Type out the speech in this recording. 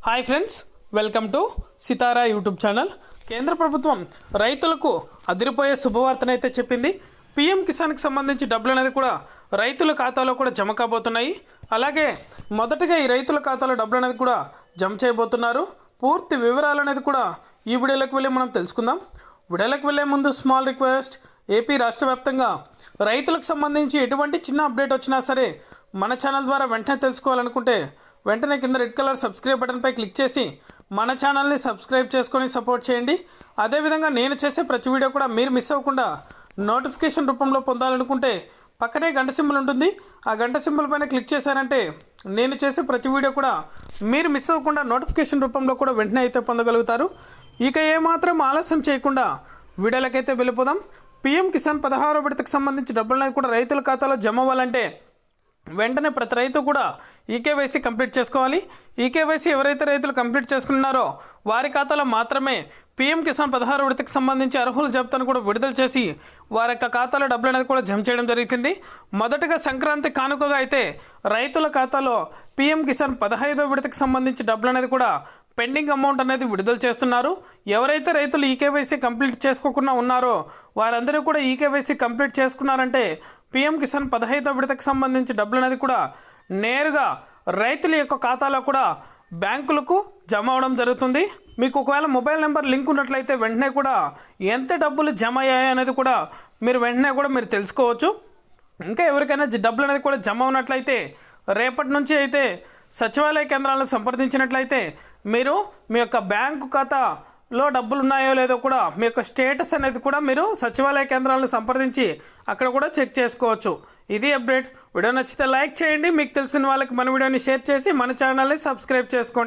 Hi friends, welcome to Sitara YouTube channel. కేంద్ర ప్రభుత్వం రైతులకు అదిరిపోయే శుభవార్తనైతే చెప్పింది. పిఎం కిసాన్కి సంబంధించి డబ్బులు అనేది కూడా రైతుల ఖాతాలో కూడా జమ కాబోతున్నాయి. అలాగే మొదటగా ఈ రైతుల ఖాతాలో డబ్బులు అనేది కూడా జమ చేయబోతున్నారు. పూర్తి వివరాలు అనేది కూడా ఈ వీడియోలోకి వెళ్ళి మనం తెలుసుకుందాం. వీడియోలోకి వెళ్ళే ముందు స్మాల్ రిక్వెస్ట్, ఏపీ రాష్ట్ర వ్యాప్తంగా రైతులకు సంబంధించి ఎటువంటి చిన్న అప్డేట్ వచ్చినా సరే మన ఛానల్ ద్వారా వెంటనే తెలుసుకోవాలనుకుంటే వెంటనే కింద రెడ్ కలర్ సబ్స్క్రైబ్ బటన్పై క్లిక్ చేసి మన ఛానల్ని సబ్స్క్రైబ్ చేసుకొని సపోర్ట్ చేయండి. అదేవిధంగా నేను చేసే ప్రతి వీడియో కూడా మీరు మిస్ అవ్వకుండా నోటిఫికేషన్ రూపంలో పొందాలనుకుంటే పక్కనే గంట సింబల్ ఉంటుంది. ఆ గంట సింబల్ పైన క్లిక్ చేశారంటే నేను చేసే ప్రతి వీడియో కూడా మీరు మిస్ అవ్వకుండా నోటిఫికేషన్ రూపంలో కూడా వెంటనే అయితే పొందగలుగుతారు. ఇక ఏమాత్రం ఆలస్యం చేయకుండా వీడియోలకైతే వెళ్ళిపోదాం. పిఎం కిసాన్ 16వ విడతకు సంబంధించి డబ్బులు కూడా రైతుల ఖాతాలో జమ అవ్వాలంటే వెంటనే ప్రతి రైతు కూడా ఈకేవైసీ కంప్లీట్ చేసుకోవాలి. ఈకేవైసీ ఎవరైతే రైతులు కంప్లీట్ చేసుకున్నారో వారి ఖాతాలో మాత్రమే పిఎం కిసాన్ 16వ విడతకు సంబంధించి అర్హుల జాబితాను కూడా విడుదల చేసి వారి యొక్క ఖాతాలో డబ్బులు అనేది కూడా జమ చేయడం జరుగుతుంది. మొదటగా సంక్రాంతి కానుకగా అయితే రైతుల ఖాతాలో పిఎం కిసాన్ 15వ విడతకు సంబంధించి డబ్బులు అనేది కూడా పెండింగ్ అమౌంట్ అనేది విడుదల చేస్తున్నారు. ఎవరైతే రైతులు ఈకేవైసీ కంప్లీట్ చేసుకోకుండా ఉన్నారో వారందరూ కూడా ఈకేవైసీ కంప్లీట్ చేసుకున్నారంటే పిఎం కిసాన్ 15వ విడతకు సంబంధించి డబ్బులు అనేది కూడా నేరుగా రైతుల యొక్క ఖాతాలో కూడా బ్యాంకులకు జమ అవడం జరుగుతుంది. మీకు ఒకవేళ మొబైల్ నెంబర్ లింక్ ఉన్నట్లయితే వెంటనే కూడా ఎంత డబ్బులు జమ అయ్యాయి అనేది కూడా మీరు వెంటనే కూడా మీరు తెలుసుకోవచ్చు. ఇంకా ఎవరికైనా డబ్బులు అనేది కూడా జమ ఉన్నట్లయితే రేపటి నుంచి అయితే సచివాలయ కేంద్రాలను సంప్రదించినట్లయితే మీరు మీ యొక్క బ్యాంకు ఖాతాలో డబ్బులు ఉన్నాయో లేదో కూడా మీ యొక్క స్టేటస్ అనేది కూడా మీరు సచివాలయ కేంద్రాలను సంప్రదించి అక్కడ కూడా చెక్ చేసుకోవచ్చు. ఇది అప్డేట్. వీడియో నచ్చితే లైక్ చేయండి. మీకు తెలిసిన వాళ్ళకి మన వీడియోని షేర్ చేసి మన ఛానల్ని సబ్స్క్రైబ్ చేసుకోండి.